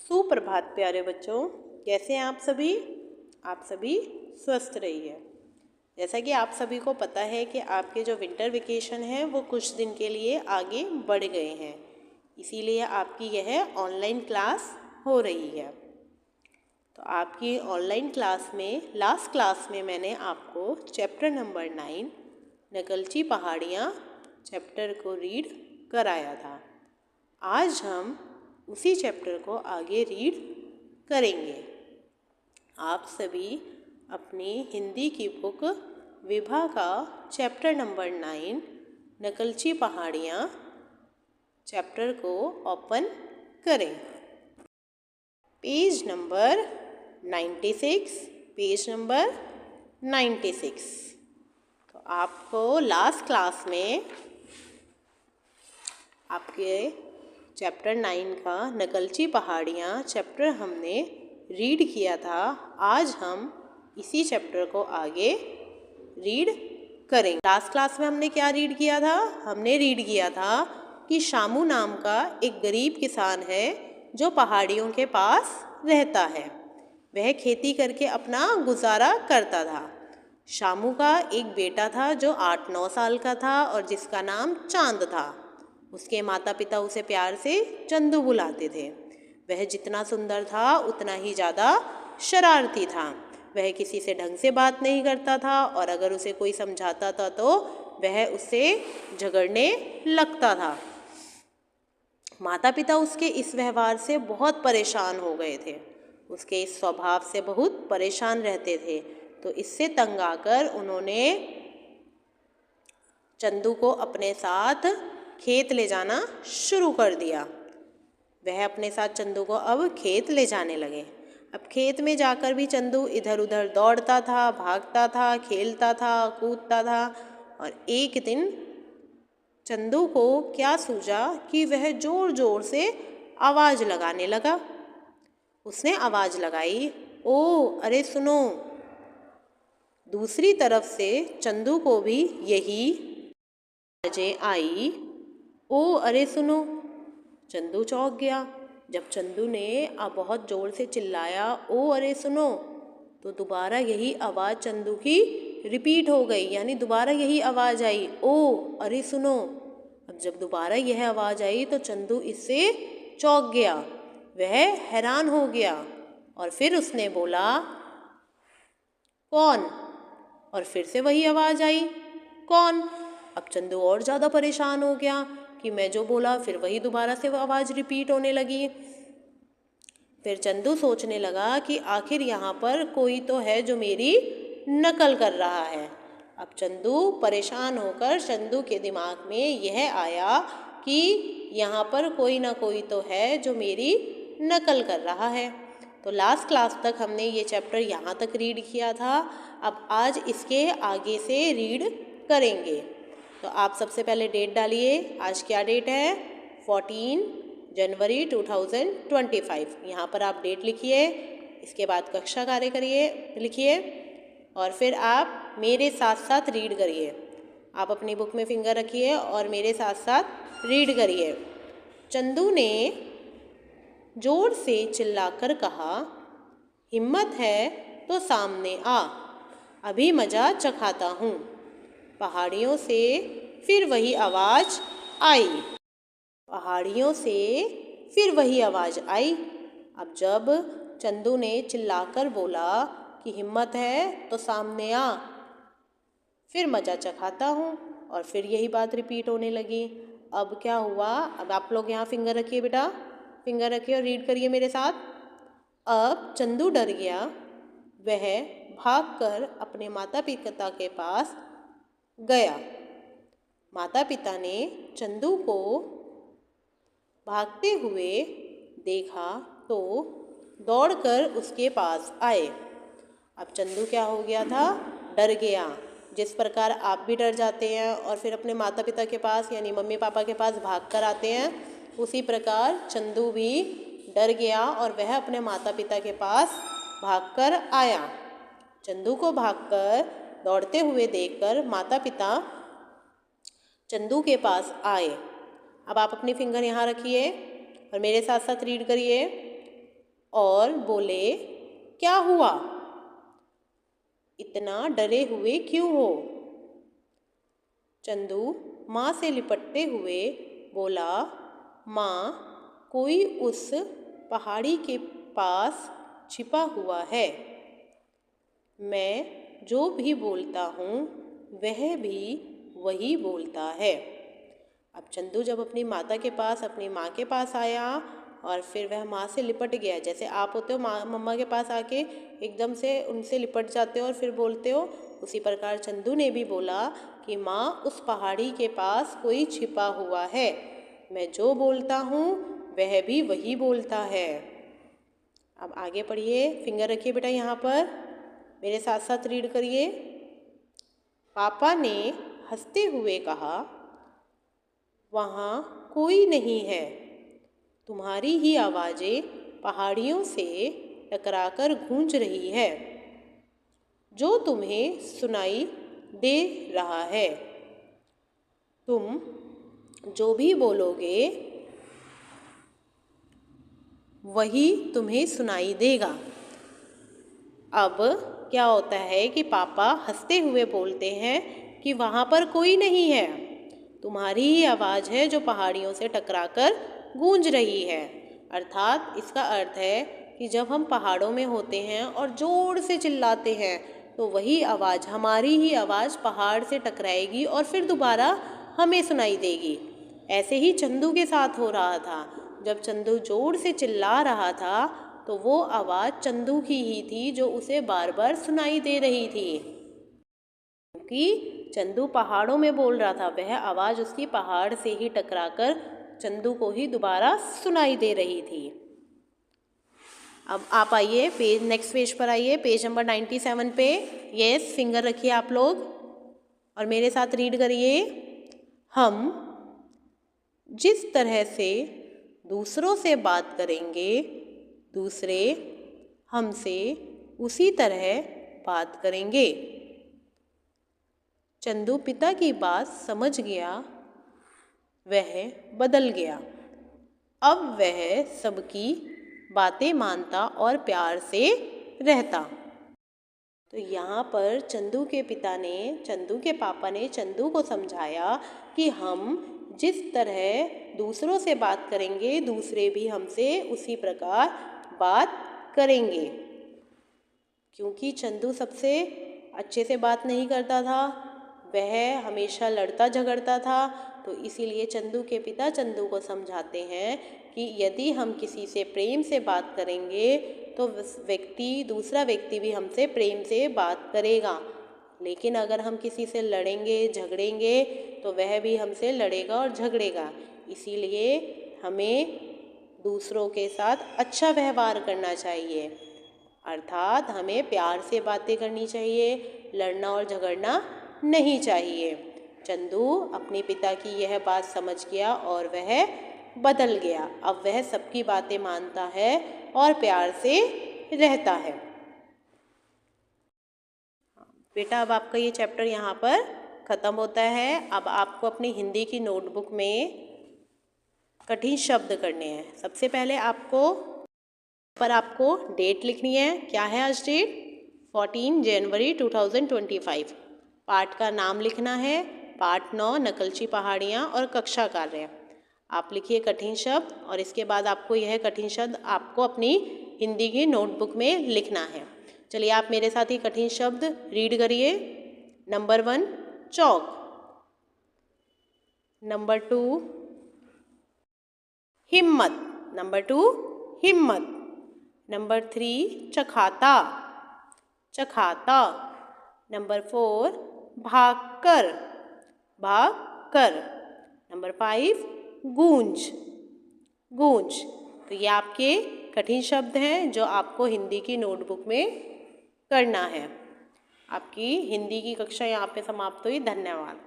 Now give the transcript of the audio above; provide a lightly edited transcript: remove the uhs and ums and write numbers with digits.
सुप्रभात प्यारे बच्चों, कैसे हैं आप सभी। आप सभी स्वस्थ रहिए। जैसा कि आप सभी को पता है कि आपके जो विंटर वेकेशन है वो कुछ दिन के लिए आगे बढ़ गए हैं, इसीलिए आपकी यह ऑनलाइन क्लास हो रही है। तो आपकी ऑनलाइन क्लास में लास्ट क्लास में मैंने आपको चैप्टर नंबर 9 नकलची पहाड़ियाँ चैप्टर को रीड कराया था। आज हम उसी चैप्टर को आगे रीड करेंगे। आप सभी अपनी हिंदी की बुक विभा का चैप्टर नंबर 9 नकलची पहाड़ियाँ चैप्टर को ओपन करें। Page number 96, page number 96। तो आपको लास्ट क्लास में आपके चैप्टर 9 का नकलची पहाड़ियाँ चैप्टर हमने रीड किया था। आज हम इसी चैप्टर को आगे रीड करेंगे। लास्ट क्लास में हमने क्या रीड किया था? हमने रीड किया था कि शामू नाम का एक गरीब किसान है जो पहाड़ियों के पास रहता है। वह खेती करके अपना गुजारा करता था। शामू का एक बेटा था जो 8-9 साल का था और जिसका नाम चांद था। उसके माता पिता उसे प्यार से चंदू बुलाते थे। वह जितना सुंदर था उतना ही ज़्यादा शरारती था। वह किसी से ढंग से बात नहीं करता था और अगर उसे कोई समझाता था तो वह उससे झगड़ने लगता था। माता पिता उसके इस व्यवहार से बहुत परेशान हो गए थे। उसके इस स्वभाव से बहुत परेशान रहते थे। तो इससे तंग आकर उन्होंने चंदू को अपने साथ खेत ले जाना शुरू कर दिया। वह अपने साथ चंदू को अब खेत ले जाने लगे। अब खेत में जाकर भी चंदू इधर उधर दौड़ता था, भागता था, खेलता था, कूदता था। और एक दिन चंदू को क्या सूझा कि वह जोर जोर से आवाज़ लगाने लगा। उसने आवाज़ लगाई, ओ अरे सुनो। दूसरी तरफ से चंदू को भी यही आवाज़ें आई, ओ अरे सुनो। चंदू चौंक गया। जब चंदू ने अब बहुत ज़ोर से चिल्लाया, ओ अरे सुनो, तो दोबारा यही आवाज़ चंदू की रिपीट हो गई, यानी दोबारा यही आवाज़ आई, ओ अरे सुनो। अब जब दोबारा यह आवाज़ आई तो चंदू इससे चौंक गया। वह हैरान हो गया और फिर उसने बोला, कौन? और फिर से वही आवाज़ आई, कौन? अब चंदू और ज़्यादा परेशान हो गया कि मैं जो बोला फिर वही दोबारा से वो आवाज़ रिपीट होने लगी। फिर चंदू सोचने लगा कि आखिर यहाँ पर कोई तो है जो मेरी नकल कर रहा है। अब चंदू परेशान होकर चंदू के दिमाग में यह आया कि यहाँ पर कोई ना कोई तो है जो मेरी नकल कर रहा है। तो लास्ट क्लास तक हमने ये चैप्टर यहाँ तक रीड किया था। अब आज इसके आगे से रीड करेंगे। तो आप सबसे पहले डेट डालिए। आज क्या डेट है? 14 जनवरी 2025। यहाँ पर आप डेट लिखिए। इसके बाद कक्षा कार्य करिए, लिखिए और फिर आप मेरे साथ साथ रीड करिए। आप अपनी बुक में फिंगर रखिए और मेरे साथ साथ रीड करिए। चंदू ने जोर से चिल्लाकर कहा, हिम्मत है तो सामने आ, अभी मज़ा चखाता हूँ। पहाड़ियों से फिर वही आवाज़ आई। पहाड़ियों से फिर वही आवाज़ आई। अब जब चंदू ने चिल्लाकर बोला कि हिम्मत है तो सामने आ, फिर मज़ा चखाता हूँ, और फिर यही बात रिपीट होने लगी। अब क्या हुआ? अब आप लोग यहाँ फिंगर रखिए बेटा, फिंगर रखिए और रीड करिए मेरे साथ। अब चंदू डर गया। वह भागकर अपने माता पिता के पास गया। माता पिता ने चंदू को भागते हुए देखा तो दौड़कर उसके पास आए। अब चंदू क्या हो गया था? डर गया। जिस प्रकार आप भी डर जाते हैं और फिर अपने माता पिता के पास यानी मम्मी पापा के पास भागकर आते हैं, उसी प्रकार चंदू भी डर गया और वह अपने माता पिता के पास भागकर आया। चंदू को भागकर दौड़ते हुए देखकर माता पिता चंदू के पास आए। अब आप अपनी फिंगर यहाँ रखिए और मेरे साथ साथ रीड करिए। और बोले, क्या हुआ? इतना डरे हुए क्यों हो? चंदू माँ से लिपटते हुए बोला, माँ, कोई उस पहाड़ी के पास छिपा हुआ है। मैं जो भी बोलता हूँ वह भी वही बोलता है। अब चंदू जब अपनी माता के पास, अपनी माँ के पास आया और फिर वह माँ से लिपट गया, जैसे आप होते हो माँ मम्मा के पास आके एकदम से उनसे लिपट जाते हो और फिर बोलते हो, उसी प्रकार चंदू ने भी बोला कि माँ, उस पहाड़ी के पास कोई छिपा हुआ है। मैं जो बोलता हूँ वह भी वही बोलता है। अब आगे पढ़िए, फिंगर रखिए बेटा यहाँ पर, मेरे साथ साथ रीड करिए। पापा ने हंसते हुए कहा, वहाँ कोई नहीं है, तुम्हारी ही आवाज़ें पहाड़ियों से टकराकर गूंज रही है, जो तुम्हें सुनाई दे रहा है। तुम जो भी बोलोगे वही तुम्हें सुनाई देगा। अब क्या होता है कि पापा हंसते हुए बोलते हैं कि वहाँ पर कोई नहीं है, तुम्हारी ही आवाज़ है जो पहाड़ियों से टकराकर गूंज रही है। अर्थात इसका अर्थ है कि जब हम पहाड़ों में होते हैं और ज़ोर से चिल्लाते हैं तो वही आवाज़, हमारी ही आवाज़ पहाड़ से टकराएगी और फिर दोबारा हमें सुनाई देगी। ऐसे ही चंदू के साथ हो रहा था। जब चंदू ज़ोर से चिल्ला रहा था तो वो आवाज़ चंदू की ही थी जो उसे बार बार सुनाई दे रही थी, क्योंकि चंदू पहाड़ों में बोल रहा था। वह आवाज़ उसकी पहाड़ से ही टकराकर चंदू को ही दोबारा सुनाई दे रही थी। अब आप आइए पेज, नेक्स्ट पेज पर आइए, पेज नंबर 97 पे। यस, फिंगर रखिए आप लोग और मेरे साथ रीड करिए। हम जिस तरह से दूसरों से बात करेंगे, दूसरे हमसे उसी तरह बात करेंगे। चंदू पिता की बात समझ गया, वह बदल गया। अब वह सबकी बातें मानता और प्यार से रहता। तो यहाँ पर चंदू के पिता ने, चंदू के पापा ने चंदू को समझाया कि हम जिस तरह दूसरों से बात करेंगे, दूसरे भी हमसे उसी प्रकार बात करेंगे। क्योंकि चंदू सबसे अच्छे से बात नहीं करता था, वह हमेशा लड़ता झगड़ता था, तो इसीलिए चंदू के पिता चंदू को समझाते हैं कि यदि हम किसी से प्रेम से बात करेंगे तो दूसरा व्यक्ति भी हमसे प्रेम से बात करेगा। लेकिन अगर हम किसी से लड़ेंगे झगड़ेंगे तो वह भी हमसे लड़ेगा और झगड़ेगा। इसीलिए हमें दूसरों के साथ अच्छा व्यवहार करना चाहिए, अर्थात हमें प्यार से बातें करनी चाहिए, लड़ना और झगड़ना नहीं चाहिए। चंदू अपने पिता की यह बात समझ गया और वह बदल गया। अब वह सबकी बातें मानता है और प्यार से रहता है। बेटा, अब आपका ये चैप्टर यहाँ पर ख़त्म होता है। अब आपको अपनी हिंदी की नोटबुक में कठिन शब्द करने हैं। सबसे पहले आपको डेट लिखनी है। क्या है आज डेट? 14 जनवरी 2025। पाठ का नाम लिखना है, पाठ 9 नकलची पहाड़ियाँ और कक्षा कार्य। आप लिखिए कठिन शब्द और इसके बाद आपको यह कठिन शब्द आपको अपनी हिंदी की नोटबुक में लिखना है। चलिए आप मेरे साथ ही कठिन शब्द रीड करिए। नंबर 1 चौक, नंबर 2 हिम्मत, नंबर 2 हिम्मत, नंबर 3 चखाता, चखाता, नंबर 4 भागकर, भागकर, नंबर 5 गूंज, गूंज। तो ये आपके कठिन शब्द हैं जो आपको हिंदी की नोटबुक में करना है। आपकी हिंदी की कक्षा यहाँ पे समाप्त हुई। धन्यवाद।